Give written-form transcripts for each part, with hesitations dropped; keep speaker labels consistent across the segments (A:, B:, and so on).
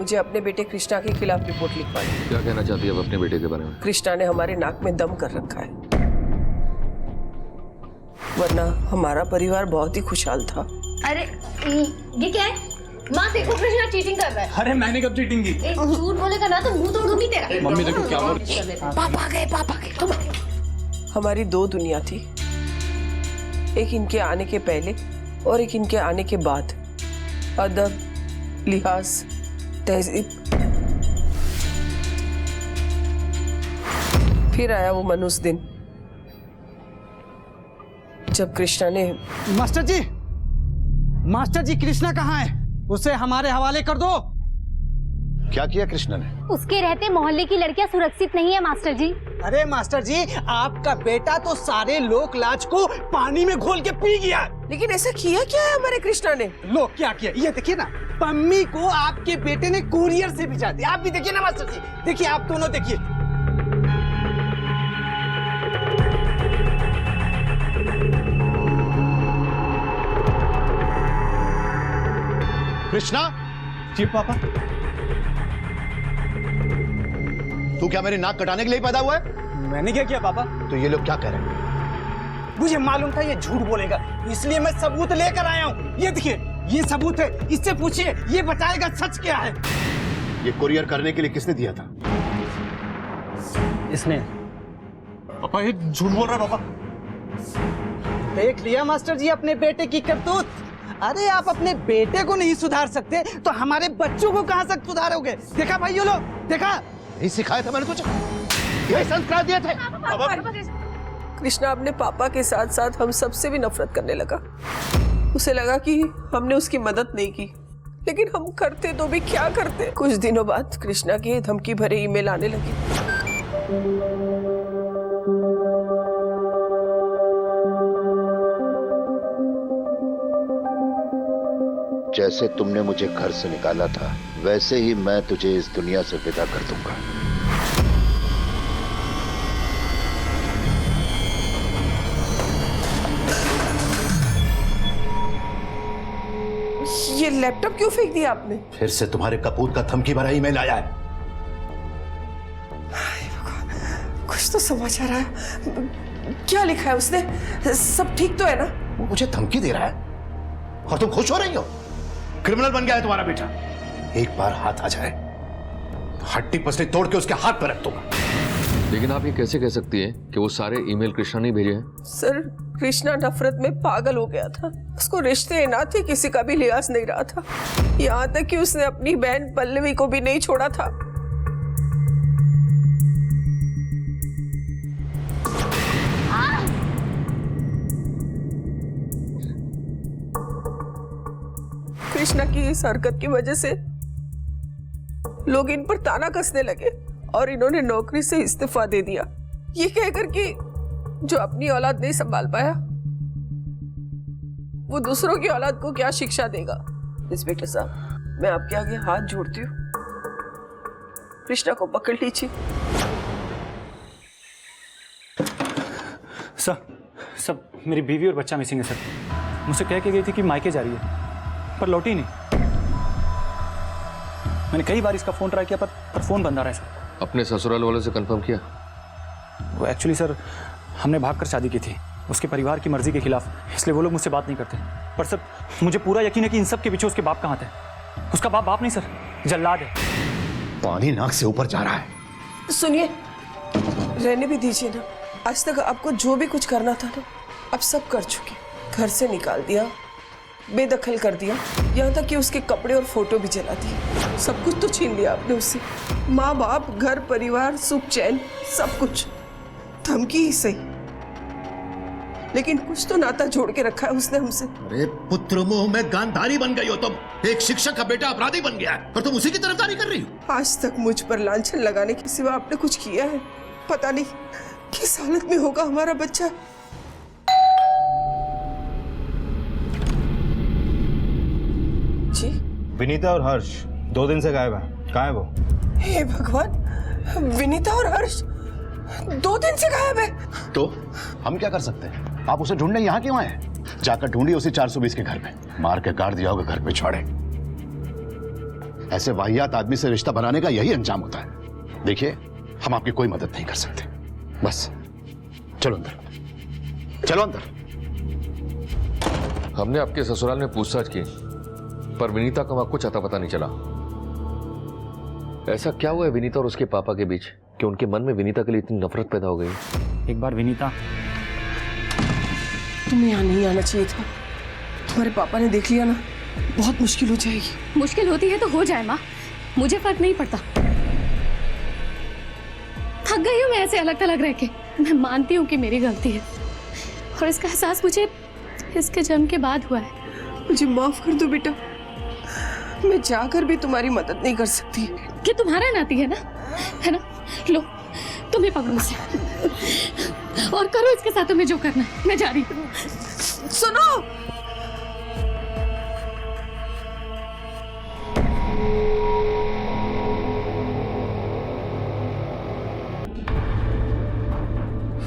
A: मुझे अपने बेटे कृष्णा के खिलाफ रिपोर्ट लिखवानी।
B: क्या कहना चाहती है अब अपने बेटे के बारे में?
A: कृष्णा ने हमारे नाक में दम कर रखा है, वरना हमारा परिवार बहुत ही खुशहाल था।
C: अरे ये क्या है? माँ देखो, कृष्णा चीटिंग कर रहा है।
D: अरे मैंने कब चीटिंग की?
C: झूठ बोलेगा ना तो मुंह तोड़ दूंगी तेरा।
D: मम्मी देखो क्या बोल रही है।
C: पापा आ गए तुम।
A: हमारी दो दुनिया थी, एक इनके आने के पहले और एक इनके आने के बाद। अदब, लिहाज, तहजीब। फिर आया वो मनुष्य दिन जब कृष्णा ने।
E: मास्टर जी कृष्णा कहाँ है? उसे हमारे हवाले कर दो।
F: क्या किया कृष्णा ने?
G: उसके रहते मोहल्ले की लड़कियां सुरक्षित नहीं है मास्टर जी।
E: अरे मास्टर जी, आपका बेटा तो सारे लोक लाज को पानी में घोल के पी गया।
A: लेकिन ऐसा किया क्या है हमारे कृष्णा ने?
E: लोग क्या किया ये देखिए ना, पम्मी को आपके बेटे ने कुरियर से भिजा दिया। आप भी देखिए ना मास्टर जी, देखिए आप दोनों देखिए।
F: कृष्णा,
D: जी पापा।
F: तू क्या मेरी नाक कटाने के लिए पैदा हुआ है?
E: मैंने क्या किया पापा?
F: तो ये लोग क्या कह रहे हैं?
E: मुझे मालूम था ये झूठ बोलेगा, इसलिए मैं सबूत लेकर आया हूँ। ये देखिए, ये सबूत है, इससे पूछिए, ये बताएगा सच क्या है।
F: ये कुरियर करने के लिए किसने दिया था?
E: इसने।
D: पापा ये झूठ बोल रहा है पापा।
E: देख लिया मास्टर जी अपने बेटे की करतूत। अरे आप अपने बेटे को नहीं सुधार सकते तो हमारे बच्चों को कहां तक सुधारोगे? देखा भाइयों लोग, देखा?
F: यही सिखाया था मैंने तुझे, यही संस्कार दिए थे।
A: कृष्णा अपने पापा के साथ साथ हम सबसे भी नफरत करने लगा। उसे लगा कि हमने उसकी मदद नहीं की, लेकिन हम करते तो भी क्या करते। कुछ दिनों बाद कृष्णा की धमकी भरे ईमेल आने लगी।
F: जैसे तुमने मुझे घर से निकाला था, वैसे ही मैं तुझे इस दुनिया से विदा कर दूंगा।
A: ये लैपटॉप क्यों फेंक दिया आपने?
F: फिर से तुम्हारे कपूत का धमकी भरा ईमेल आया है।
A: कुछ तो समाचार है। क्या लिखा है उसने? सब ठीक तो है ना?
F: वो मुझे धमकी दे रहा है और तुम खुश हो रही हो? क्रिमिनल बन गया है तुम्हारा बेटा। एक बार हाथ आ जाए, हड्डी पसली तोड़ के उसके हाथ पर रख दूंगा।
B: लेकिन आप ये कैसे कह सकती हैं कि वो सारे ईमेल कृष्णा ने भेजे हैं?
A: सर, कृष्णा नफरत में पागल हो गया था। उसको रिश्ते ना थे, किसी का भी लिहाज नहीं रहा था। यहाँ तक कि उसने अपनी बहन पल्लवी को भी नहीं छोड़ा था। कृष्णा की इस हरकत की वजह से लोग इन पर ताना कसने लगे और इन्होंने नौकरी से इस्तीफा दे दिया, ये कहकर कि जो अपनी औलाद नहीं संभाल पाया वो दूसरों की औलाद को क्या शिक्षा देगा। इंस्पेक्टर साहब, मैं आपके आगे हाथ जोड़ती हूँ, कृष्णा को पकड़ लीजिए।
D: सर मेरी बीवी और बच्चा मिसिंग है सर। मुझसे कह के गई थी कि मायके जा रही है, पर लौटी नहीं। मैंने कई बार इसका फोन ट्राई किया पर फोन बंद आ रहा है सर।
B: अपने ससुराल वालों से कंफर्म किया?
D: वो एक्चुअली सर, हमने भागकर शादी की थी उसके परिवार की मर्जी के खिलाफ, इसलिए वो लोग मुझसे बात नहीं करते। पर सर मुझे पूरा यकीन है कि इन सब के पीछे उसके बाप का हाथ है। उसका बाप नहीं सर, जल्लाद है।
F: पानी नाक से ऊपर जा रहा है।
A: सुनिए, रहने भी दीजिए ना। आज तक आपको जो भी कुछ करना था ना, अब सब कर चुके। घर से निकाल दिया, बेदखल कर दिया, यहाँ तक कि उसके कपड़े और फोटो भी जला दिए। सब कुछ तो छीन लिया आपने उससे। माँ बाप, घर परिवार, सुख चैन, सब कुछ। धमकी ही सही, लेकिन कुछ तो नाता जोड़ के रखा है उसने हमसे।
F: अरे पुत्र मोह में गांधारी बन गई हो तुम। एक शिक्षक का बेटा अपराधी बन गया है और तुम उसी की तरफदारी कर रही हो।
A: आज तक मुझ पर लांछन लगाने के सिवा आपने कुछ किया है? पता नहीं किस हालत में होगा हमारा बच्चा। जी?
H: विनीता और हर्ष 2 दिन से गायब है। कहाँ है वो?
A: हे भगवान, विनीता और हर्ष 2 दिन से गायब है।
F: तो हम क्या कर सकते हैं? आप उसे ढूंढने यहाँ क्यों आए? जाकर ढूंढिए उसे 420 के घर पे। मार के गाड़ दिया होगा घर पे छोड़े। ऐसे वाहियात आदमी से रिश्ता बनाने का यही अंजाम होता है। देखिए, हम आपकी कोई मदद नहीं कर सकते। बस चलो अंदर, चलो अंदर।
B: हमने आपके ससुराल में पूछताछ की, पर विनीता का वहां कुछ अता पता नहीं चला। ऐसा क्या हुआ है विनीता और उसके पापा के बीच कि उनके मन में विनीता के लिए इतनी नफरत पैदा हो गई?
D: एक बार विनीता,
A: तुम्हें यहाँ नहीं आना चाहिए था। तुम्हारे पापा ने देख लिया ना, बहुत मुश्किल हो जाएगी।
C: मुश्किल होती है तो हो जाए माँ, मुझे फर्क नहीं पड़ता। थक गई हूँ मैं ऐसे अलग थलग रह के। मैं मानती हूँ कि मेरी गलती है और इसका एहसास मुझे इसके जन्म के बाद हुआ है।
A: मुझे माफ कर दो बेटा, मैं जाकर भी तुम्हारी मदद नहीं कर सकती।
C: कि तुम्हारा नाती है ना? लो तुम्हें पकड़ो मुझसे और करो इसके साथ तुम्हें जो करना है। मैं जा रही हूँ।
A: सुनो,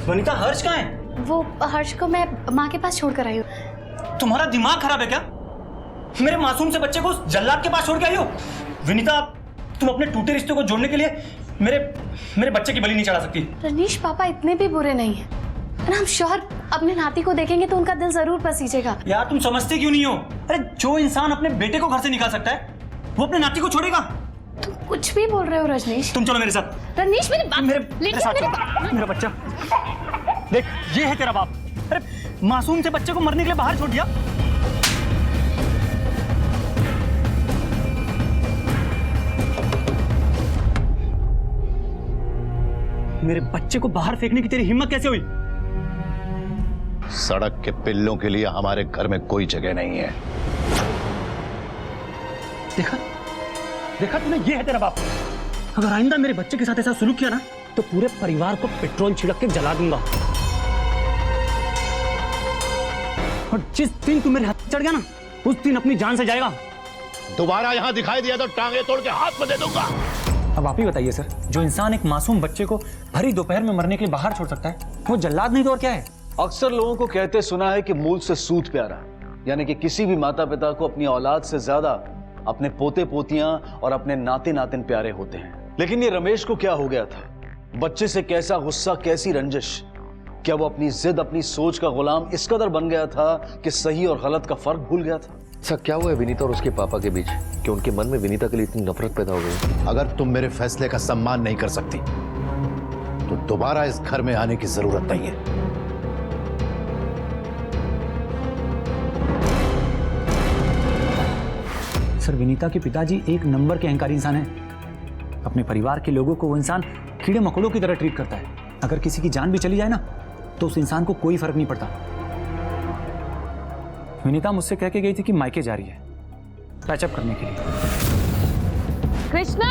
D: वनिता हर्ष कहाँ है?
G: वो हर्ष को मैं माँ के पास छोड़ कर आई हूँ।
D: तुम्हारा दिमाग खराब है क्या? मेरे मासूम से बच्चे को उस जल्लाद के पास छोड़ के आई हो? विनीता, तुम अपने टूटे रिश्ते को जोड़ने के लिए मेरे बच्चे की बलि नहीं चढ़ा सकती।
G: रनीश, पापा इतने भी बुरे नहीं है। हम श्योर अपने नाती को देखेंगे तो उनका दिल जरूर पसीजेगा।
D: यार तुम समझते क्यों नहीं हो? अरे जो इंसान अपने बेटे को घर से निकाल सकता है वो अपने नाती को छोड़ेगा?
G: तुम कुछ भी बोल रहे हो रजनीश।
D: तुम चलो मेरे साथ।
G: रजनीश मेरी बात,
D: मेरे साथ चलो। मेरा बच्चा देख, ये है तेरा बाप। अरे मासूम से बच्चे को मरने के लिए बाहर छोड़ दिया। मेरे बच्चे को बाहर फेंकने की तेरी हिम्मत कैसे हुई?
F: सड़क के पिल्लों के लिए हमारे घर में कोई जगह नहीं है।
D: देखा देखा तूने, ये है तेरा बाप। अगर आइंदा मेरे बच्चे के साथ ऐसा सुलूक किया ना तो पूरे परिवार को पेट्रोल छिड़क के जला दूंगा। और जिस दिन तू मेरे हाथ चढ़ गया ना, उस दिन अपनी जान से जाएगा।
F: दोबारा यहां दिखाई दिया तो टांगे तोड़ के हाथ में दे दूंगा।
D: अब आप ही बताइए सर, जो इंसान एक मासूम बच्चे को भरी दोपहर में मरने के लिए बाहर छोड़ सकता है, वो जल्लाद नहीं तो और क्या है?
I: अक्सर लोगों को कहते सुना है कि मूल से सूत प्यारा, यानी कि किसी भी माता पिता को अपनी औलाद से ज्यादा अपने पोते पोतियां और अपने नाते नातिन प्यारे होते हैं। लेकिन ये रमेश को क्या हो गया था? बच्चे से कैसा गुस्सा, कैसी रंजिश? क्या वो अपनी जिद, अपनी सोच का गुलाम इस कदर बन गया था कि सही और गलत का फर्क भूल गया था?
B: ऐसा क्या हुआ है विनीता और उसके पापा के बीच कि उनके मन में विनीता के लिए इतनी नफरत पैदा हो गई?
F: अगर तुम मेरे फैसले का सम्मान नहीं कर सकती तो दोबारा इस घर में आने की जरूरत नहीं है।
D: सर, विनीता के पिताजी एक नंबर के अहंकारी इंसान हैं। अपने परिवार के लोगों को वो इंसान कीड़े मकोड़ों की तरह ट्रीट करता है। अगर किसी की जान भी चली जाए ना तो उस इंसान को कोई फर्क नहीं पड़ता। विनीता मुझसे कह के गई थी कि मायके जा रही है पैचअप करने के लिए।
G: कृष्णा,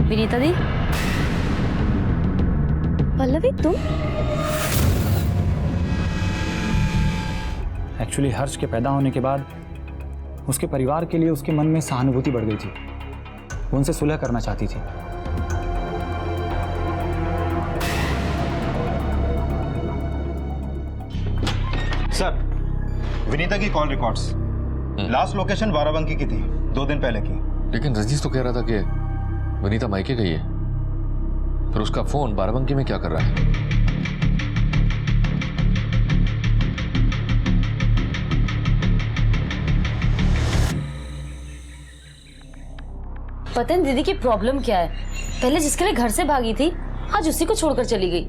G: विनीता दी, पल्लवी तुम?
D: एक्चुअली हर्ष के पैदा होने के बाद उसके परिवार के लिए उसके मन में सहानुभूति बढ़ गई थी। वो उनसे सुलह करना चाहती थी।
H: सर, विनीता की call records last location Barabanki की थी, 2 दिन पहले की।
B: लेकिन रजनीश तो कह रहा था कि विनीता मायके गई है, फिर उसका फोन बाराबंकी में क्या कर रहा है?
J: पता है दीदी की प्रॉब्लम क्या है? पहले जिसके लिए घर से भागी थी आज उसी को छोड़कर चली गई।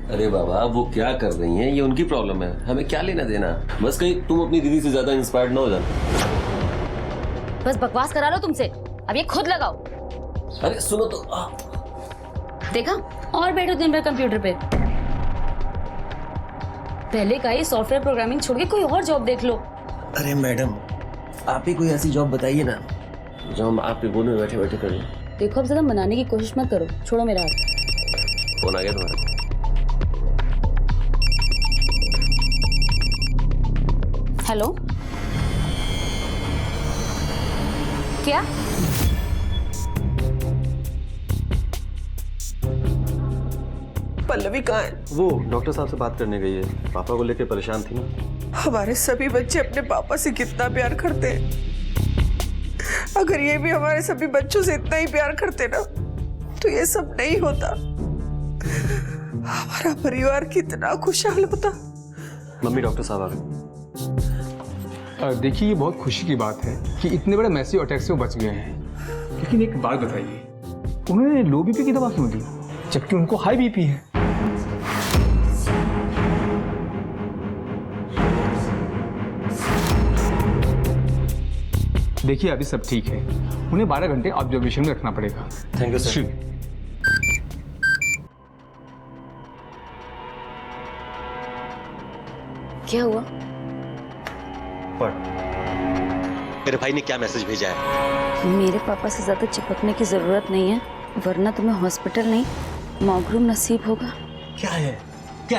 K: अरे बाबा, वो क्या कर रही हैं ये उनकी प्रॉब्लम है, हमें क्या लेना देना। बस कहीं तुम अपनी दीदी से ज्यादा इंस्पायर्ड ना हो जाना।
J: बस बकवास करा लो तुमसे, अब ये खुद लगाओ।
K: अरे सुनो तो।
J: देखा, और बैठो दिन भर कंप्यूटर पे। पहले का ही सॉफ्टवेयर प्रोग्रामिंग छोड़ के कोई और जॉब देख लो।
K: अरे मैडम, आप ही कोई ऐसी जॉब बताइए ना जो हम आपके गोद में बैठे बैठे कर लें।
J: देखो, अब ज्यादा मनाने की कोशिश मत करो, छोड़ो मेरा हाथ।
K: फोन आ गया तुम्हारा?
J: हेलो, क्या?
A: पल्लवी कहाँ है?
I: वो डॉक्टर साहब से बात करने गई है, पापा को लेकर परेशान थी ना।
A: हमारे सभी बच्चे अपने पापा से कितना प्यार करते हैं। अगर ये भी हमारे सभी बच्चों से इतना ही प्यार करते ना तो ये सब नहीं होता। हमारा परिवार कितना खुशहाल होता।
I: मम्मी डॉक्टर साहब आ गए।
L: देखिए, ये बहुत खुशी की बात है कि इतने बड़े मैसिव अटैक से वो बच गए हैं। लेकिन एक बात बताइए, उन्होंने लो बीपी की दवा क्यों दी जबकि उनको हाई बीपी है? देखिए, अभी सब ठीक है, उन्हें 12 घंटे ऑब्जर्वेशन में रखना पड़ेगा।
I: Thank you sir.
J: क्या हुआ?
M: मेरे भाई ने क्या मैसेज भेजा है?
J: मेरे पापा से ज्यादा चिपकने की जरूरत नहीं है, वरना तुम्हें हॉस्पिटल नहीं मौगरूम नसीब होगा।
M: क्या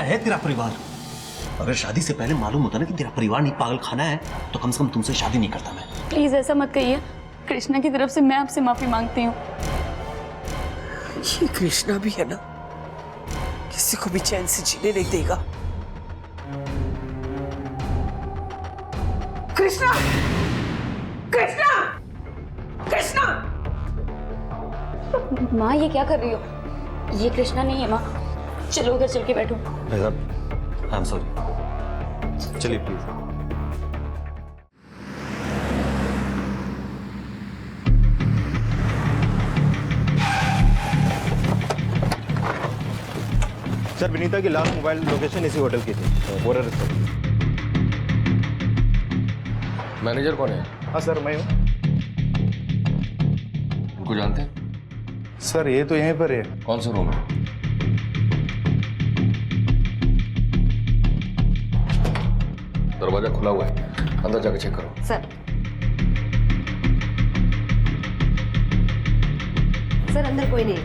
M: है तेरा परिवार? अगर शादी से पहले मालूम होता ना कि तेरा परिवार नहीं पागल खाना है तो कम से कम तुमसे शादी नहीं करता मैं।
C: प्लीज ऐसा मत कहिए। कृष्णा की तरफ से मैं आपसे माफी मांगती हूँ।
A: ये कृष्णा भी है ना, किसी को भी चैन से जीने नहीं देगा। कृष्णा, कृष्णा, कृष्णा!
J: माँ, ये क्या कर रही हो? ये कृष्णा नहीं है माँ। चलो उधर चल के बैठो।
I: भाई साहब, आई एम सॉरी। चलिए प्लीज।
H: सर, विनीता की लास्ट मोबाइल लोकेशन इसी होटल की थी। बोरा रिसोर्ट।
B: मैनेजर कौन है?
H: हाँ सर, मैं हूँ।
B: उनको जानते हैं?
H: सर, ये तो यहीं पर है।
B: कौन सा रूम है? दरवाजा खुला हुआ है, अंदर जाकर चेक करो।
G: सर अंदर कोई नहीं।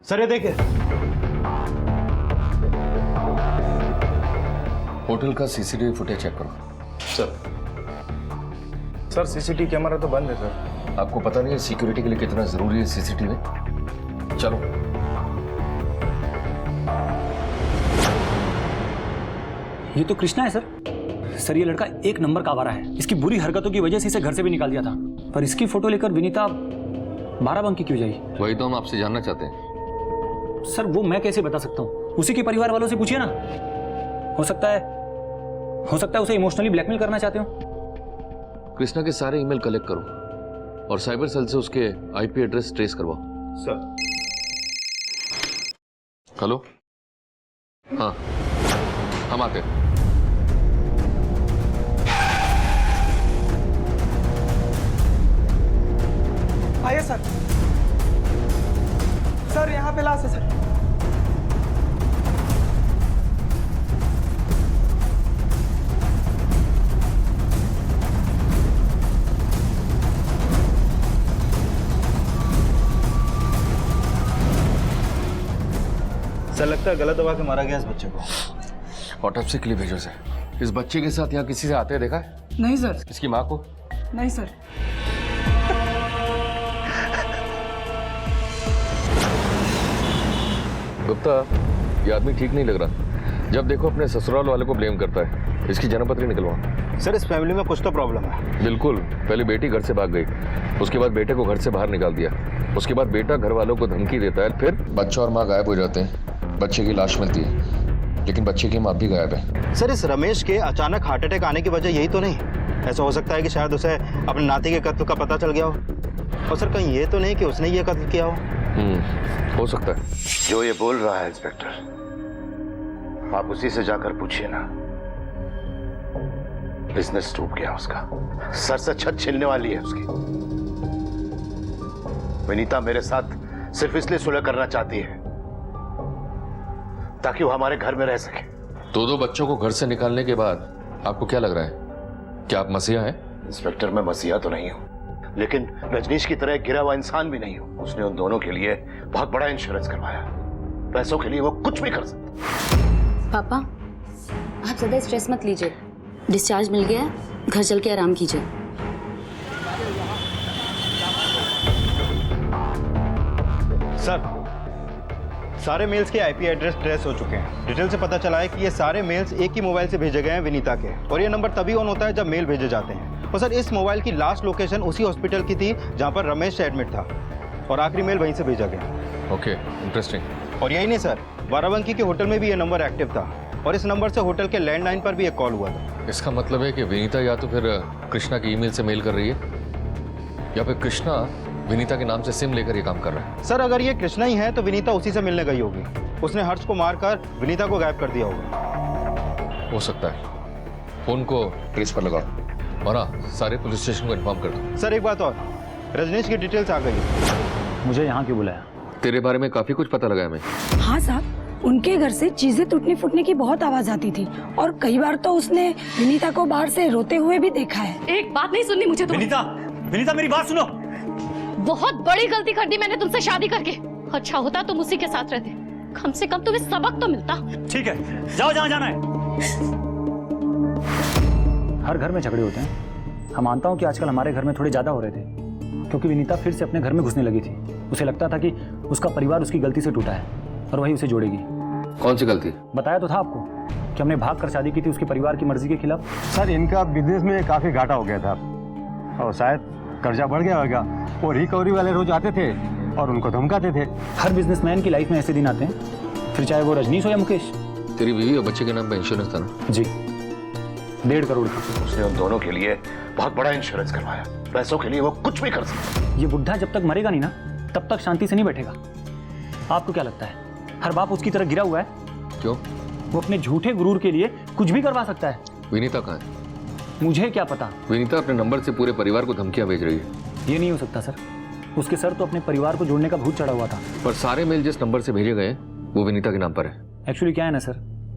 H: सर, ये देखिए।
B: होटल का सीसीटीवी फुटेज चेक करो।
H: सर सीसीटीवी कैमरा तो बंद है सर।
B: आपको पता नहीं है सिक्योरिटी के लिए कितना जरूरी है सीसीटीवी? चलो।
D: ये तो कृष्णा है सर। ये लड़का एक नंबर का आवारा है। इसकी बुरी हरकतों की वजह से इसे घर से भी निकाल दिया था, पर इसकी फोटो लेकर विनीता बाराबंकी क्यों जाई?
B: वही तो हम आपसे जानना चाहते हैं।
D: सर, वो मैं कैसे बता सकता हूँ? उसी के परिवार वालों से पूछिए ना। हो सकता है उसे इमोशनली ब्लैकमेल करना चाहते हो।
B: कृष्णा के सारे ईमेल कलेक्ट करो और साइबर सेल से उसके आईपी एड्रेस ट्रेस करवाओ।
H: सर।
B: हेलो, हाँ, हम आते हैं।
E: आइए सर। सर, यहाँ पे लाश है सर।
H: सर, लगता है गलत दबा के मारा गया इस बच्चे को।
B: ऑटोप्सी के लिए भेजो सर। इस बच्चे के साथ यहाँ किसी से आते देखा है?
E: नहीं सर।
B: इसकी माँ को?
E: नहीं सर।
B: गुप्ता, ये आदमी ठीक नहीं लग रहा। जब देखो अपने ससुराल वाले को ब्लेम करता है। इसकी जन्मपत्री निकलवा।
H: सर, इस फैमिली में कुछ तो प्रॉब्लम है।
B: बिल्कुल। पहले बेटी घर से भाग गई, उसके बाद बेटे को घर से बाहर निकाल दिया, उसके बाद बेटा घर वालों को धमकी देता है, फिर बच्चा और माँ गायब हो जाते हैं। बच्चे की लाश मिलती है, लेकिन बच्चे की माँ भी गायब है।
H: सर, इस रमेश के अचानक हार्ट अटैक आने की वजह यही तो नहीं? ऐसा हो सकता है कि शायद उसे अपने नाती के कत्ल का पता चल गया हो। और सर, कहीं ये तो नहीं कि उसने ये कत्ल किया हो?
B: हो सकता है।
F: जो ये बोल रहा है इंस्पेक्टर, आप उसी से जाकर पूछिए ना। बिजनेस डूब गया उसका, सर से छत छिलने वाली है उसकी। विनीता मेरे साथ सिर्फ इसलिए सुलह करना चाहती है ताकि वो हमारे घर में रह सके।
B: दो बच्चों को घर से निकालने के बाद आपको क्या लग रहा है? क्या आप मसीहा हैं?
F: इंस्पेक्टर, मैं मसीहा तो नहीं हूं, लेकिन रजनीश की तरह गिरा हुआ इंसान भी नहीं हूं। उसने उन दोनों के लिए बहुत बड़ा इंश्योरेंस करवाया। पैसों के लिए वो कुछ भी कर सकता।
J: पापा, आप ज़्यादा स्ट्रेस मत लीजिए, डिस्चार्ज मिल गया है, घर चल के आराम कीजिए।
H: सर, सारे मेल्स के आईपी एड्रेस ट्रेस हो चुके हैं। डिटेल से पता चला है कि ये सारे मेल्स एक ही मोबाइल से भेजे गए हैं, विनीता के, और ये नंबर तभी ऑन होता है जब मेल भेजे जाते हैं। और सर, इस मोबाइल की लास्ट लोकेशन उसी हॉस्पिटल की थी जहाँ पर रमेश एडमिट था, और आखिरी मेल वहीं से भेजा गया।
B: Okay, interesting.
H: और यही नहीं सर, बाराबंकी के होटल में भी ये नंबर एक्टिव था, और इस नंबर से होटल के लैंडलाइन पर भी एक कॉल हुआ था।
B: इसका मतलब है कि विनीता या तो फिर कृष्णा की ईमेल से मेल कर रही है, या फिर कृष्णा विनीता के नाम से सिम लेकर ये काम कर रहा है।
H: सर, अगर ये कृष्णा ही है तो विनीता उसी से मिलने गई होगी। उसने हर्ष को मारकर विनीता को गायब कर दिया होगा।
B: हो सकता है। फोन को ट्रेस पर लगाओ और हाँ, सारे पुलिस स्टेशन को इन्फॉर्म कर दो।
H: सर, एक बात और, रजनीश की डिटेल्स आ गई।
D: मुझे यहाँ क्यों बुलाया?
B: तेरे बारे में काफी कुछ पता लगा है मैं।
N: हाँ साहब, उनके घर से चीजें टूटने फूटने की बहुत आवाज आती थी, और कई बार तो उसने विनीता को बाहर से रोते हुए भी देखा है।
C: एक बात नहीं सुननी मुझे।
D: विनीता, विनीता मेरी बात सुनो।
C: बहुत बड़ी गलती कर दी मैंने तुमसे शादी करके। अच्छा होता तुम उसी के साथ रहते, कम से कम तुम्हें सबक तो मिलता।
D: ठीक है, जाओ जहाँ जाना है। हर घर में झगड़े होते हैं। हम मानता हूँ कि आजकल हमारे घर में थोड़े ज्यादा हो रहे थे, क्योंकि विनीता फिर से अपने घर में घुसने लगी थी। उसे लगता था कि उसका परिवार उसकी गलती से टूटा है और वही उसे जोड़ेगी।
B: कौन सी गलती?
D: बताया तो था आपको कि हमने भाग कर शादी की थी उसके परिवार की मर्जी के खिलाफ।
O: सर, इनका बिजनेस में काफी घाटा हो गया था और शायद कर्जा बढ़ गया होगा। वो रिकवरी वाले रोज आते थे और उनको धमकाते थे।
D: हर बिजनेसमैन की लाइफ में ऐसे दिन आते हैं, फिर चाहे वो रजनीश हो या मुकेश।
B: तेरी बीवी और बच्चे के नाम पे इंश्योरेंस था ना?
D: जी, 1.5 करोड़ का।
F: उसने उन दोनों के लिए बहुत बड़ा इंश्योरेंस करवाया। पैसों के लिए वो कुछ भी कर सकता है।
D: ये बुढ़ा जब तक मरेगा नहीं ना, तब तक शांति से नहीं बैठेगा। आपको क्या लगता है हर बाप उसकी तरह गिरा हुआ है?
B: क्यों?
D: वो अपने झूठे गुरूर के लिए कुछ भी करवा सकता है।
B: विनीता कहाँ है?
D: मुझे क्या पता।
B: विनीता अपने नंबर से पूरे परिवार को धमकियां भेज रही है।
D: ये नहीं हो सकता सर, उसके सर तो अपने परिवार को जोड़ने का भूत चढ़ा हुआ था।
B: पर सारे मेल जिस नंबर से भेजे गए वो विनीता के नाम पर है।
D: एक्चुअली क्या है ना सर,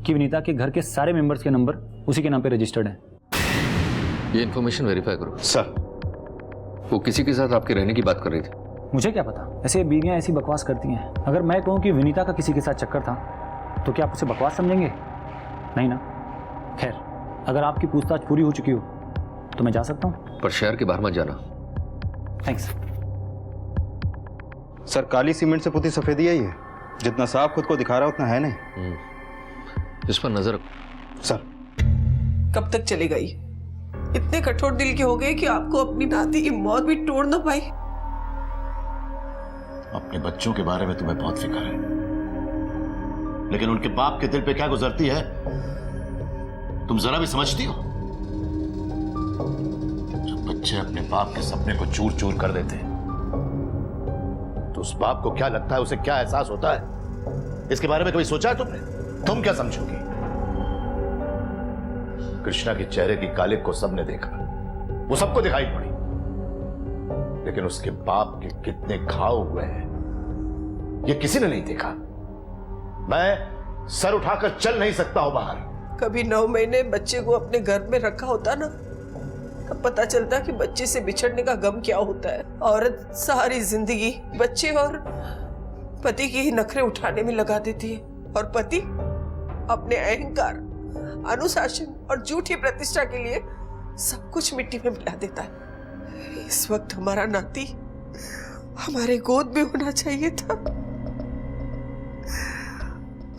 D: कि विनीता के घर के सारे मेंबर्स के नंबर उसी के नाम पे रजिस्टर्ड है।
B: ये इन्फॉर्मेशन वेरीफाई करो।
H: सर,
B: वो किसी के साथ आपके रहने की बात कर रही थी।
D: मुझे क्या पता, ऐसे बीवियां ऐसी बकवास करती हैं। अगर मैं कहूँ कि विनीता का किसी के साथ चक्कर था तो क्या आप उसे बकवास समझेंगे? नहीं ना। खैर, अगर आपकी पूछताछ पूरी हो चुकी हो तो मैं जा सकता हूँ।
B: पर शहर के बाहर मत जाना।
D: थैंक्स।
H: सर, काली सीमेंट से पुती सफेदी है ये। जितना साफ खुद को दिखा रहा है उतना है नहीं।
B: इस पर नजर रखो।
H: सर,
A: कब तक चलेगा ये? इतने कठोर दिल के हो गए कि आपको अपनी नाती की मौत भी तोड़ ना पाई।
F: अपने बच्चों के बारे में तुम्हें बहुत फिक्र है, लेकिन उनके बाप के दिल पे क्या गुजरती है तुम जरा भी समझती हो? जब बच्चे अपने बाप के सपने को चूर चूर कर देते हैं तो उस बाप को क्या लगता है, उसे क्या एहसास होता है? इसके बारे में कभी सोचा है तुमने? तुम क्या समझोगी? कृष्णा के चेहरे की कालिक को सबने देखा, वो सबको दिखाई पड़ी, लेकिन उसके बाप के कितने घाव हुए हैं ये किसी ने नहीं देखा। मैं सर उठाकर चल नहीं सकता हूं बाहर।
A: कभी 9 महीने बच्चे को अपने घर में रखा होता ना, तब पता चलता कि बच्चे से बिछड़ने का गम क्या होता है। औरत सारी जिंदगी बच्चे और पति की ही नखरे उठाने में लगा देती है, और पति अपने अहंकार, अनुशासन और झूठी प्रतिष्ठा के लिए सब कुछ मिट्टी में मिला देता है। इस वक्त हमारा नाती हमारे गोद में होना चाहिए था,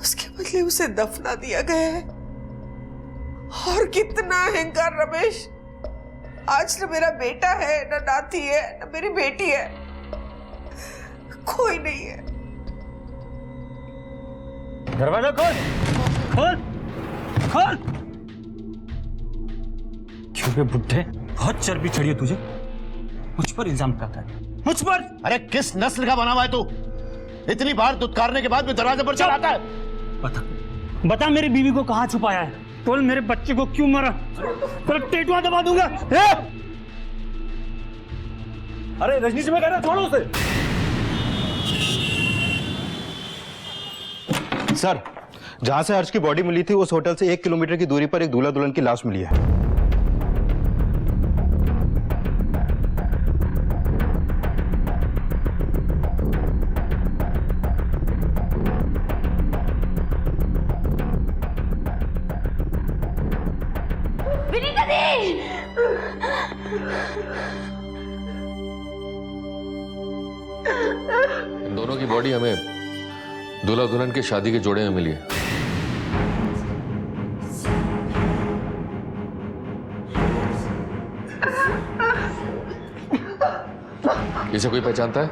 A: उसके बदले उसे दफना दिया गया है। और कितना अहंकार रमेश! आज न मेरा बेटा है, न नाती है, न मेरी बेटी है, कोई नहीं है।
D: दरवाजा खोल, खोल, खोल। क्यों बे बुड्ढे, बहुत चर्बी चढ़ी है तुझे, मुझ पर इल्जाम लगाता है, मुझ पर।
F: अरे किस नस्ल का बना हुआ है तू? इतनी बार दुत्कारने के बाद भी दरवाजे पर चढ़ आता है।
D: बता, बता मेरी बीवी को कहाँ छुपाया है? बोल मेरे बच्चे को क्यों मारा? तेरा टेटुआ दबा दूंगा।
O: अरे रजनीश, मैं कह रहा छोड़ो उसे।
H: सर, जहां से हर्ष की बॉडी मिली थी उस होटल से 1 किलोमीटर की दूरी पर एक दूल्हा दुल्हन की लाश मिली है।
G: विनीता दी।
B: इन दोनों की बॉडी हमें दूल्हा दुल्हन के शादी के जोड़े में मिली है। इसे कोई पहचानता है?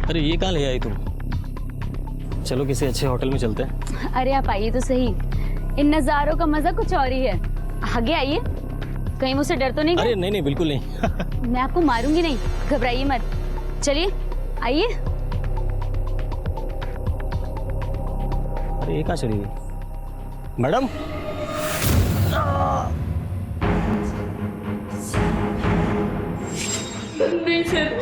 P: अरे ये कहाँ ले आई तुम? चलो किसी अच्छे होटल में चलते हैं।
G: अरे आप आइए तो सही, इन नज़ारों का मजा कुछ और ही है। आगे आइए, कहीं मुझसे डर तो नहीं गए?
P: अरे नहीं नहीं बिल्कुल नहीं।
G: मैं आपको मारूंगी नहीं, घबराइए मत। चलिए आइए।
P: अरे ये कहाँ चली गई? मैडम
C: नहीं सर।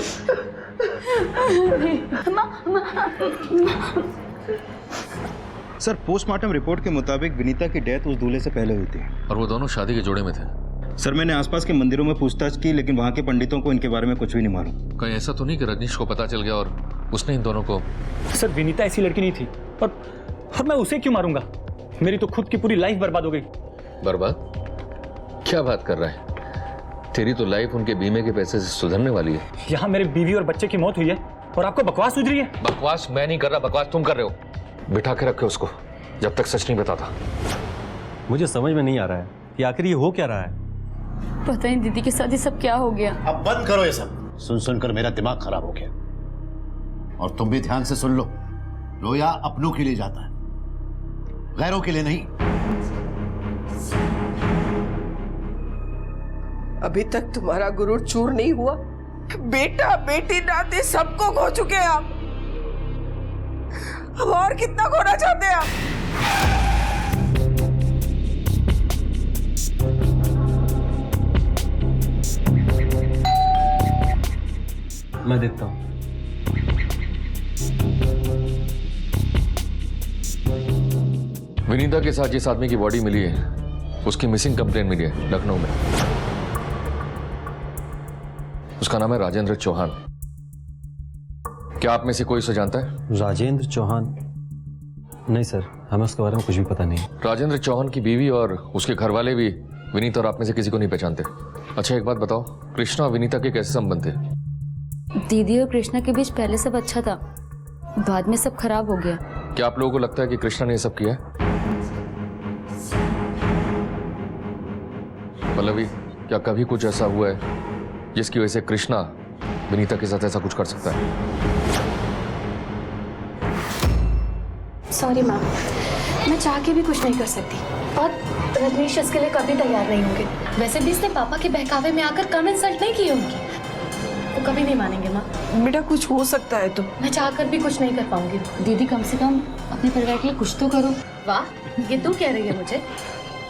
H: सर पोस्टमार्टम रिपोर्ट के मुताबिक विनीता की डेथ उस दूल्हे से पहले हुई थी।
B: और वो दोनों शादी के जोड़े में थे।
H: सर मैंने आसपास के मंदिरों में पूछताछ की, लेकिन वहाँ के पंडितों को इनके बारे में कुछ भी नहीं मालूम।
B: कहीं ऐसा तो नहीं कि रजनीश को पता चल गया और उसने इन दोनों को?
D: सर विनीता ऐसी लड़की नहीं थी, और मैं उसे क्यों मारूंगा? मेरी तो खुद की पूरी लाइफ बर्बाद हो गई।
B: बर्बाद? क्या बात कर रहा है? तेरी तो लाइफ उनके बीमे के पैसे से सुधरने वाली है।
D: यहाँ मेरे बीवी और बच्चे की मौत हुई है और आपको बकवास सूझ रही है?
B: बकवास मैं नहीं कर रहा, बकवास तुम कर रहे हो। बिठा के रखे उसको जब तक सच नहीं बताता।
M: मुझे समझ में नहीं आ रहा है कि आखिर ये हो क्या रहा है।
C: पता नहीं दीदी के साथ ये सब क्या हो गया।
F: अब बंद करो ये सब। सुन सुनकर मेरा दिमाग खराब हो गया। और तुम भी ध्यान से सुन लो, रोया अपनों के लिए जाता है, गैरों के लिए नहीं।
A: अभी तक तुम्हारा गुरूर चूर नहीं हुआ। बेटा बेटी नाते सबको खो चुके हैं आप। अब और कितना खोना चाहते हैं आप?
M: मैं देखता हूं।
B: विनीता के साथ जिस आदमी की बॉडी मिली है उसकी मिसिंग कंप्लेंट मिली है लखनऊ में। उसका नाम है राजेंद्र चौहान। क्या आप में से कोई उसे जानता है?
M: राजेंद्र चौहान? नहीं सर, हमें उसके बारे में कुछ भी पता नहीं।
B: राजेंद्र चौहान की बीवी और उसके घर वाले भी विनीता और आप में से किसी को नहीं पहचानते। अच्छा एक बात बताओ, कृष्णा और विनीता के कैसे संबंध थे?
J: दीदी और कृष्णा के बीच पहले सब अच्छा था, बाद में सब खराब हो गया।
B: क्या आप लोगों को लगता है कि कृष्णा ने ये सब किया है? पल्लवी, क्या कभी कुछ ऐसा हुआ है जिसकी वजह से कृष्णा विनीता के साथ ऐसा कुछ कर सकता है?
C: सॉरी मैम, मैं चाह के भी कुछ नहीं कर सकती, और रजनीश इसके लिए कभी तैयार नहीं होंगे। वैसे भी इसने पापा के बहकावे में आकर कम इंसल्ट नहीं की उनकी, वो कभी नहीं मानेंगे माँ।
A: बेटा कुछ हो सकता है तो।
C: मैं चाहकर भी कुछ नहीं कर पाऊंगी। दीदी कम से कम अपने परिवार के लिए कुछ तो करो। वाह, ये तू कह रही है मुझे?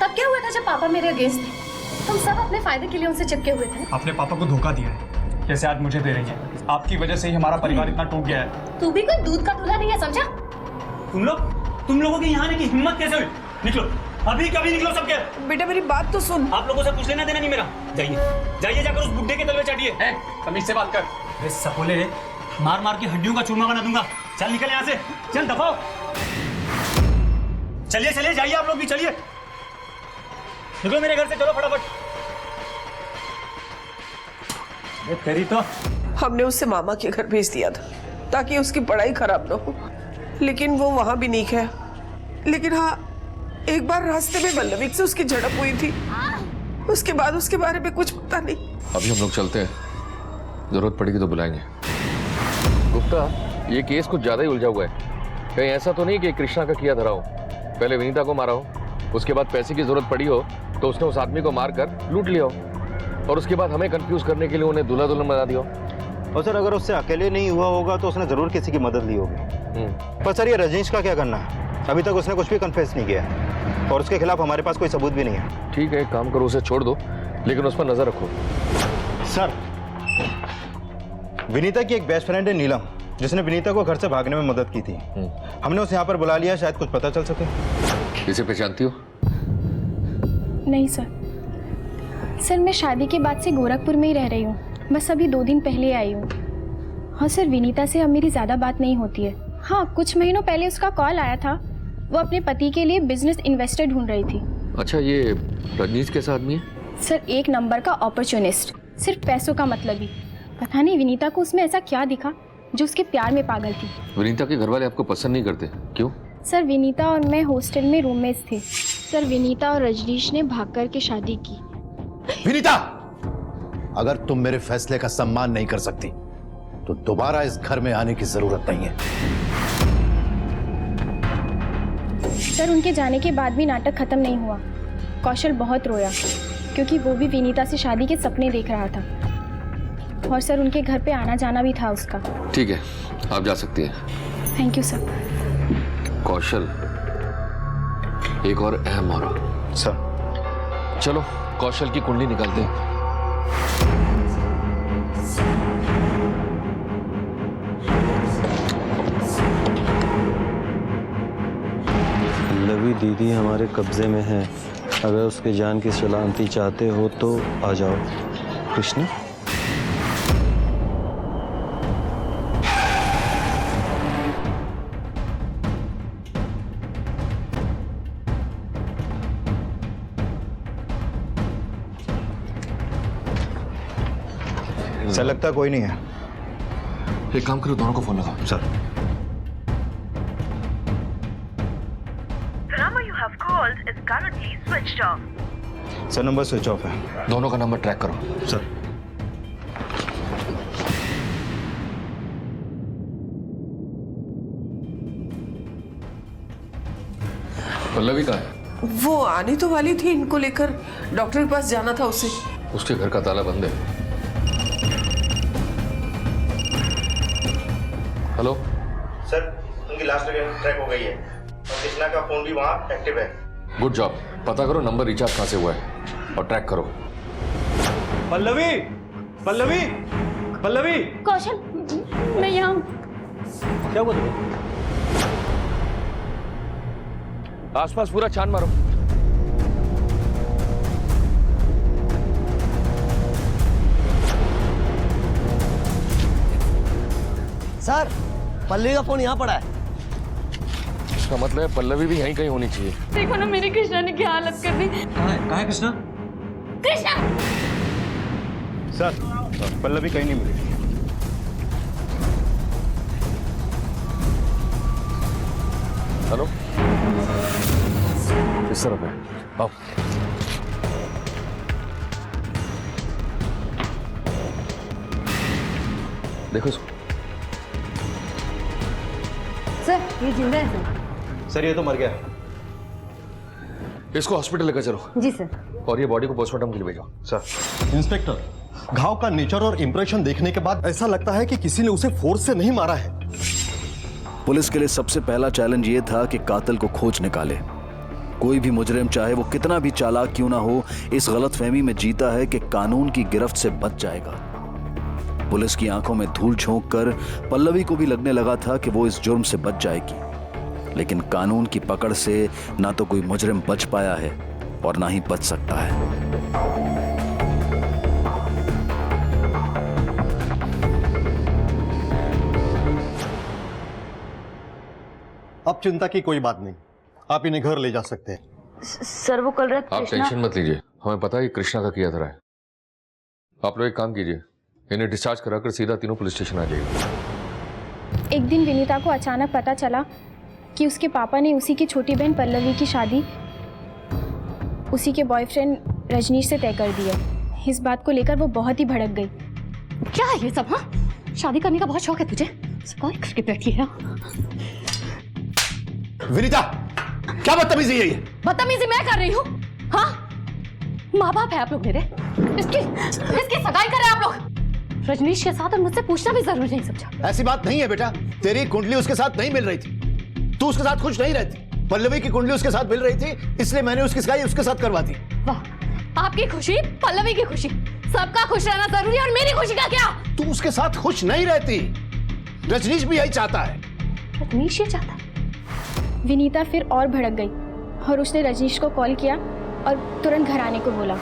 C: तब क्या हुआ था जब पापा मेरे अगेंस्ट थे? तुम सब अपने फायदे के लिए उनसे चिपके हुए थे।
D: आपने पापा को धोखा दिया है, जैसे आज मुझे दे रही है। आपकी वजह से ही हमारा परिवार इतना टूट गया है।
C: तू भी कोई दूध का दूल्हा नहीं है, समझा?
D: तुम लोगों की यहाँ आने की हिम्मत कैसे हुई? निकलो, अभी कभी निकलो सबके।
A: बेटा मेरी बात तो सुन।
D: आप लोगों से कुछ लेना देना नहीं मेरा। जाइए जाकर उस बुड्ढे के तलवे चाटिए। तमीज से बात कर। अरे सपोले, मार मार के हड्डियों का चूरमा बना दूंगा। चल निकल यहाँ से, चल दफाओ। चलिए चलिए, जाइए आप लोग भी, चलिए निकलो मेरे घर से, चलो फटाफट। तेरी तो
A: हमने उसे मामा के घर भेज दिया था ताकि उसकी पढ़ाई खराब ना हो, लेकिन वो वहां भी नहीं गया। लेकिन हाँ, एक बार रास्ते में वल्लभी से उसकी झड़प हुई थी, उसके बाद उसके बारे में कुछ पता नहीं।
B: अभी हम लोग चलते हैं, जरूरत पड़ेगी तो बुलाएंगे। गुप्ता, ये केस कुछ ज्यादा ही उलझा हुआ है। कहीं ऐसा तो नहीं कि कृष्णा का किया धरा हो, पहले विनीता को मारा हो, उसके बाद पैसे की जरूरत पड़ी हो तो उसने उस आदमी को मारकर लूट लिया हो, और उसके बाद हमें कंफ्यूज करने के लिए उन्हें दूल्हा दुल्हन बना दिया हो।
H: और सर अगर उससे अकेले नहीं हुआ होगा तो उसने जरूर किसी की मदद ली होगी। पर सर ये रजनीश का क्या करना है? अभी तक उसने कुछ भी कन्फेस नहीं किया और उसके खिलाफ हमारे पास कोई सबूत भी नहीं है।
B: ठीक है, एक काम करो, उसे छोड़ दो, लेकिन उस पर नजर रखो।
H: सर विनीता की एक बेस्ट फ्रेंड है नीलम, जिसने विनीता को घर से भागने में मदद की थी। हमने उसे यहाँ पर बुला लिया, शायद कुछ पता चल सके।
B: इसे पहचानती हो?
Q: नहीं सर। सर मैं शादी के बाद से गोरखपुर में ही रह रही हूँ, बस अभी 2 दिन पहले आई हूँ। हाँ सर, विनीता से अब मेरी ज़्यादा बात नहीं होती है। हाँ, कुछ महीनों पहले उसका कॉल आया था, वो अपने पति के लिए बिजनेस इन्वेस्टर ढूंढ रही थी।
B: अच्छा, ये रजनीश कैसा आदमी है?
Q: सर 1 नंबर का अपॉर्चुनिस्ट, सिर्फ पैसों का मतलब ही। पता नहीं विनीता को उसमें ऐसा क्या दिखा जो उसके प्यार में पागल थी।
B: विनीता के घर वाले आपको पसंद नहीं करते, क्यों?
Q: सर विनीता और मैं हॉस्टल में रूममेट्स थे। सर विनीता और रजनीश ने भाग कर के शादी की।
F: विनीता, अगर तुम मेरे फैसले का सम्मान नहीं कर सकती तो दोबारा इस घर में आने की जरूरत नहीं है।
Q: सर उनके जाने के बाद भी नाटक खत्म नहीं हुआ। कौशल बहुत रोया क्योंकि वो भी विनीता से शादी के सपने देख रहा था, और सर उनके घर पे आना जाना भी था उसका।
B: ठीक है, आप जा सकती हैं।
Q: Thank you sir.
B: कौशल, एक और अहम हो रहा।
H: सर
B: चलो कौशल की कुंडली निकालते हैं।
P: पल्लवी दीदी हमारे कब्जे में है, अगर उसके जान की सलामती चाहते हो तो आ जाओ। कृष्णा,
H: सर लगता कोई नहीं है।
B: एक काम करो, दोनों को फोन लगाओ।
H: Sir sir number switch off है।
B: दोनों का नंबर ट्रैक करो।
H: सर
B: पल्लवी कहाँ है?
A: वो आने तो वाली थी, इनको लेकर डॉक्टर के पास जाना था उसे।
B: उसके घर का ताला बंद है। हेलो
H: सर, उनकी लास्ट ट्रैक हो गई है और कृष्णा का फोन भी वहाँ एक्टिव है।
B: गुड जॉब, पता करो नंबर रिचार्ज कहाँ से हुआ है और ट्रैक करो।
D: पल्लवी, पल्लवी, पल्लवी।
Q: कौशल, मैं यहाँ हूँ।
D: क्या हुआ तुम्हें?
B: आसपास पूरा छान मारो।
R: सर पल्लवी का फोन यहाँ पड़ा है।
B: इसका मतलब है पल्लवी भी यहीं कहीं होनी चाहिए।
Q: देखो ना मेरी कृष्णा ने क्या हालत कर दी।
I: कहाँ है कृष्णा?
Q: कृष्णा!
H: सर पल्लवी कहीं नहीं मिली।
B: हेलो, इस तरफ है, आओ। देखो इसको।
C: सर ये जिंदा है सर।
H: सर ये तो मर गया।
B: इसको हॉस्पिटल लेकर चलो।
C: जी सर।
B: और ये बॉडी को पोस्टमार्टम के लिए भेजो।
H: सर
M: इंस्पेक्टर, घाव का नेचर और इंप्रेशन देखने के बाद ऐसा लगता है कि किसी ने उसे फोर्स से नहीं मारा है।
S: पुलिस के लिए सबसे पहला चैलेंज ये था कि कातिल को खोज निकाले। कोई भी मुजरिम, चाहे वो कितना भी चालाक क्यों ना हो, इस गलतफहमी में जीता है कि कानून की गिरफ्त से बच जाएगा। पुलिस की आंखों में धूल झोंक कर पल्लवी को भी लगने लगा था कि वो इस जुर्म से बच जाएगी, लेकिन कानून की पकड़ से ना तो कोई मुजरिम बच पाया है और ना ही बच सकता है।
M: अब चिंता की कोई बात नहीं, आप इन्हें घर ले जा सकते हैं।
J: सर वो कल रात
B: आप टेंशन मत लीजिए, हमें पता है कि कृष्णा का किया धरा है। आप लोग एक काम कीजिए, इन्हें डिस्चार्ज कराकर सीधा तीनों पुलिस स्टेशन आ जाइए।
Q: एक दिन विनीता को अचानक पता चला कि उसके पापा ने उसी की छोटी बहन पल्लवी की शादी उसी के बॉयफ्रेंड रजनीश से तय कर दी है। इस बात को लेकर वो बहुत ही भड़क गई।
C: क्या है ये सब? हाँ, शादी करने का बहुत शौक है तुझे? शिकायत करके बैठी है।
F: विनीता, क्या बदतमीजी है ये?
C: बदतमीजी मैं कर रही हूँ? हाँ, माँ बाप है आप लोग मेरे, इसकी सगाई कर रहे हैं आप लोग। रजनीश के साथ और मुझसे पूछना भी जरूरी नहीं समझा।
F: ऐसी बात नहीं है बेटा, तेरी कुंडली उसके साथ नहीं मिल रही थी, तू उसके साथ खुश नहीं रहती। पल्लवी की कुंडली उसके साथ मिल रही थी, इसलिए मैंने उसकी सगाई उसके साथ करवा दी।
C: वाह, आपकी खुशी, पल्लवी की खुशी, सबका खुश रहना जरूरी है और मेरी खुशी का क्या?
F: तू उसके साथ खुश नहीं रहती, रजनीश भी यही चाहता है।
C: रजनीश ये चाहता है?
Q: विनीता फिर और भड़क गई और उसने रजनीश को कॉल किया और तुरंत घर आने को बोला।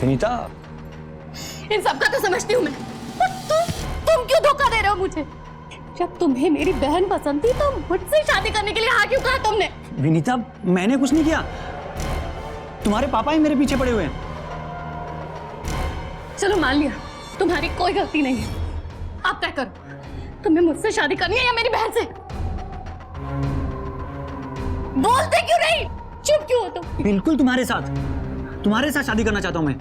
D: विनीता,
C: इन सबका तो समझती हूँ मैं, तुम क्यों धोखा दे रहे हो मुझे? जब तुम्हें मेरी बहन पसंद थी तो मुझसे शादी करने के लिए हाँ क्यों कहा तुमने?
D: विनीता, मैंने कुछ नहीं किया, तुम्हारे पापा ही मेरे पीछे पड़े हुए हैं।
C: चलो मान लिया, तुम्हारी कोई गलती नहीं है। आप तय करो, तुम्हें मुझसे शादी करनी है या मेरी बहन से? बोलते क्यों नहीं? चुप क्यों हो तुम?
D: बिल्कुल तुम्हारे साथ शादी करना चाहता हूं मैं।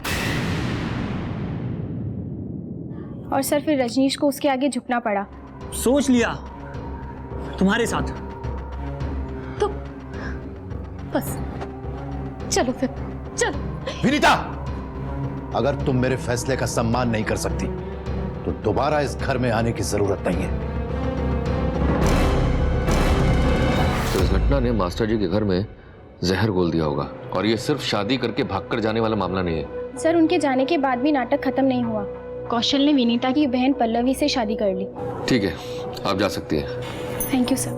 Q: और सर फिर रजनीश को उसके आगे झुकना पड़ा।
D: सोच लिया, तुम्हारे साथ।
C: तो बस चलो फिर, चलो।
F: विनीता, अगर तुम मेरे फैसले का सम्मान नहीं कर सकती तो दोबारा इस घर में आने की जरूरत नहीं है।
B: तो इस घटना ने मास्टर जी के घर में जहर घोल दिया होगा, और ये सिर्फ शादी करके भागकर जाने वाला मामला नहीं है।
Q: सर उनके जाने के बाद भी नाटक खत्म नहीं हुआ। कौशल ने विनीता की बहन पल्लवी से शादी कर ली।
B: ठीक है, आप जा सकती हैं।
Q: Thank you sir.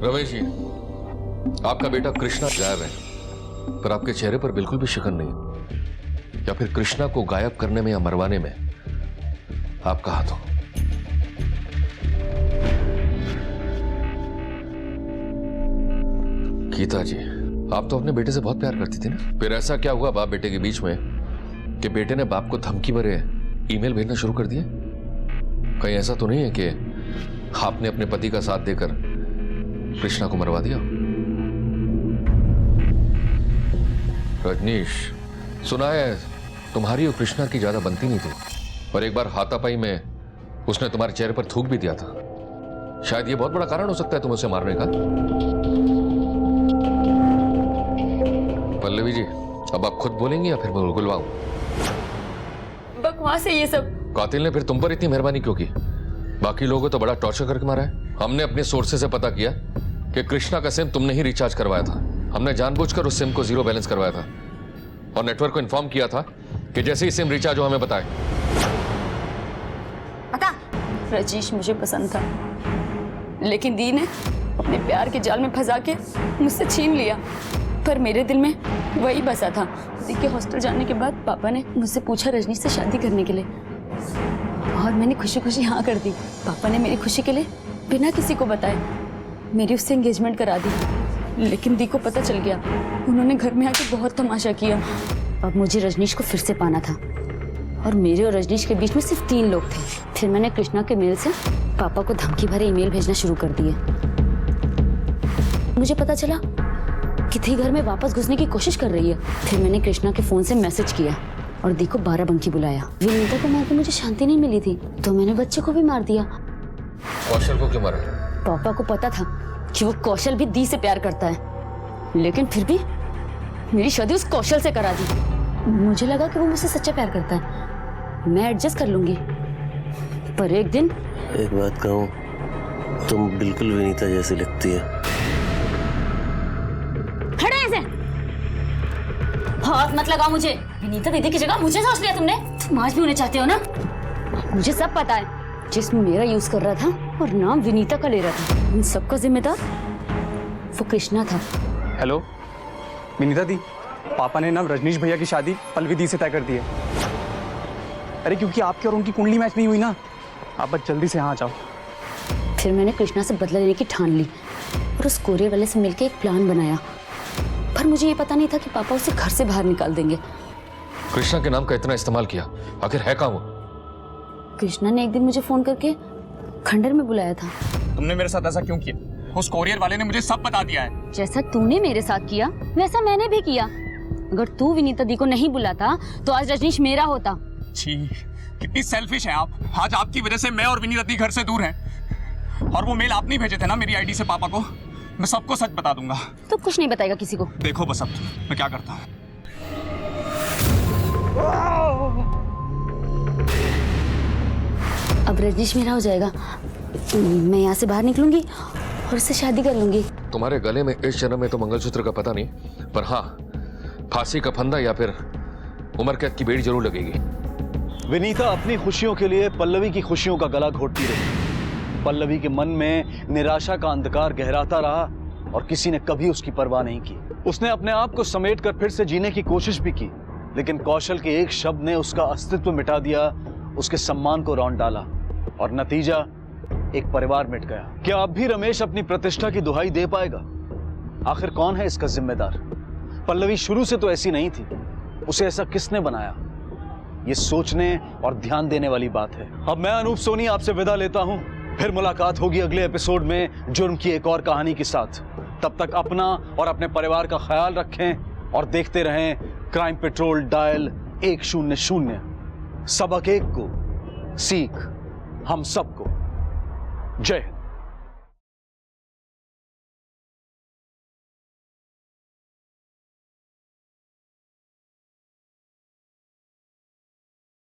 B: Ramesh ji, आपका बेटा कृष्णा गायब है, पर आपके चेहरे पर बिल्कुल भी शिकन नहीं, या फिर कृष्णा को गायब करने में या मरवाने में आपका हाथ हो। गीता जी, आप तो अपने बेटे से बहुत प्यार करती थी ना, फिर ऐसा क्या हुआ बाप बेटे के बीच में कि बेटे ने बाप को धमकी भरे ईमेल भेजना शुरू कर दिए? कहीं ऐसा तो नहीं है कि आपने अपने पति का साथ देकर कृष्णा को मरवा दिया? रजनीश, सुना है तुम्हारी और कृष्णा की ज्यादा बनती नहीं थी, और एक बार हाथापाई में उसने तुम्हारे चेहरे पर थूक भी दिया था। शायद ये बहुत बड़ा कारण हो सकता है तुम उसे मारने का। पल्लवी जी, अब आप खुद बोलेंगी या फिर मैं बुलवाऊं?
C: बकवास है ये सब।
B: कातिल ने फिर तुम पर इतनी मेहरबानी क्यों की? बाकी लोगों तो बड़ा टॉर्चर करके मारा है। हमने अपने सोर्सेज से पता किया कि कृष्णा का सिम तुमने ही रिचार्ज करवाया था। हमने जानबूझकर उस सिम को जीरो बैलेंस करवाया था और नेटवर्क को इन्फॉर्म किया था कि जैसे ही सिम रिचार्ज हो हमें बताए।
J: पता, रजनीश मुझे पसंद था, लेकिन दी ने अपने प्यार के जाल में फंसा के मुझसे छीन लिया। पर मेरे दिल में वही बसा था। दी के हॉस्टल जाने के बाद पापा ने मुझसे पूछा रजनीश से शादी करने के लिए, और मैंने खुशी खुशी हाँ कर दी। पापा ने मेरी खुशी के लिए बिना किसी को बताए मेरी उससे एंगेजमेंट करा दी। लेकिन दी को पता चल गया, उन्होंने घर में आके बहुत तमाशा किया। अब मुझे रजनीश को फिर से पाना था, और मेरे और रजनीश के बीच में सिर्फ 3 लोग थे। फिर मैंने कृष्णा के मेल से पापा को धमकी भरे ईमेल भेजना शुरू कर दिए। मुझे पता चला कि दी घर में वापस घुसने की कोशिश कर रही है। फिर मैंने कृष्णा के फोन से मैसेज किया और दी को 12 बंकी बुलाया। विनीता को मार के मुझे शांति नहीं मिली थी, तो मैंने बच्चे को भी मार दिया।
B: कौशल को क्यों मारा?
J: पापा को पता था कि वो कौशल भी दी से प्यार करता है, लेकिन फिर भी मेरी शादी उस कौशल से करा दी। मुझे लगा कि वो मुझसे सच्चा प्यार करता है, मैं एडजस्ट कर लूंगी। पर एक दिन,
K: एक बात कहूँ, तुम बिल्कुल विनीता जैसी लगती है।
J: हटो ऐसे, हाथ मत लगाओ मुझे। विनीता दीदी की जगह मुझे सोच लिया तुमने। तुम आज भी उन्हें चाहते हो ना? मुझे सब पता है। जिस्म मेरा यूज कर रहा था और नाम विनीता का ले रहा था। इन सबका जिम्मेदार वो कृष्णा था।
D: हेलो विनीता दी, पापा ने ना रजनीश भैया की शादी पल्लवी दी से तय कर दी है। अरे क्योंकि आपकी और उनकी कुंडली मैच नहीं हुई ना, आप बस जल्दी से यहाँ आ जाओ।
J: फिर मैंने कृष्णा से बदला लेने की ठान ली और उस कोरियर वाले से मिलकर एक प्लान बनाया। पर मुझे ये पता नहीं था कि पापा उसे घर से बाहर निकाल देंगे।
B: कृष्णा के नाम का इतना इस्तेमाल किया, आखिर है कहाँ वो?
J: कृष्णा ने एक दिन मुझे फोन करके खंडर में बुलाया था।
D: तुमने मेरे साथ ऐसा क्यों किया? उस कोरियर वाले ने मुझे सब बता दिया है।
J: जैसा तूने मेरे साथ किया वैसा मैंने भी किया। अगर तू विनीता दी को नहीं बुलाता तो आज रजनीश मेरा होता।
D: छी, कितनी सेल्फिश है आप। आज आपकी वजह से मैं और विनीता दी घर से दूर हैं। और वो मेल आप नहीं भेजे थे ना मेरी आईडी से पापा को? मैं सबको सच बता दूंगा।
J: तो कुछ नहीं बताएगा किसी को।
D: देखो बस अब मैं क्या करता हूँ।
J: अब रजनीश मेरा हो जाएगा, मैं यहाँ से बाहर निकलूंगी और उससे शादी कर लूंगी।
B: तुम्हारे गले में इस जन्म में तो मंगलसूत्र का पता नहीं, पर हाँ फांसी का फंदा या फिर उम्र कैद की बेड़ी जरूर लगेगी।
I: विनीता अपनी खुशियों के लिए पल्लवी की खुशियों का गला घोटती रही। पल्लवी के मन में निराशा का अंधकार गहराता रहा और किसी ने कभी उसकी परवाह नहीं की। उसने अपने आप को समेटकर फिर से जीने की कोशिश भी की, लेकिन कौशल के एक शब्द ने उसका अस्तित्व मिटा दिया, उसके सम्मान को रौंद डाला और नतीजा एक परिवार मिट गया। क्या अब भी रमेश अपनी प्रतिष्ठा की दुहाई दे पाएगा? आखिर कौन है इसका जिम्मेदार? पल्लवी शुरू से तो ऐसी नहीं थी, उसे ऐसा किसने बनाया? ये सोचने और ध्यान देने वाली बात है। अब मैं अनूप सोनी आपसे विदा लेता हूं, फिर मुलाकात होगी अगले एपिसोड में जुर्म की एक और कहानी के साथ। तब तक अपना और अपने परिवार का ख्याल रखें और देखते रहें क्राइम पेट्रोल डायल 100। सबक एक को सीख हम सबको। जय हिंद।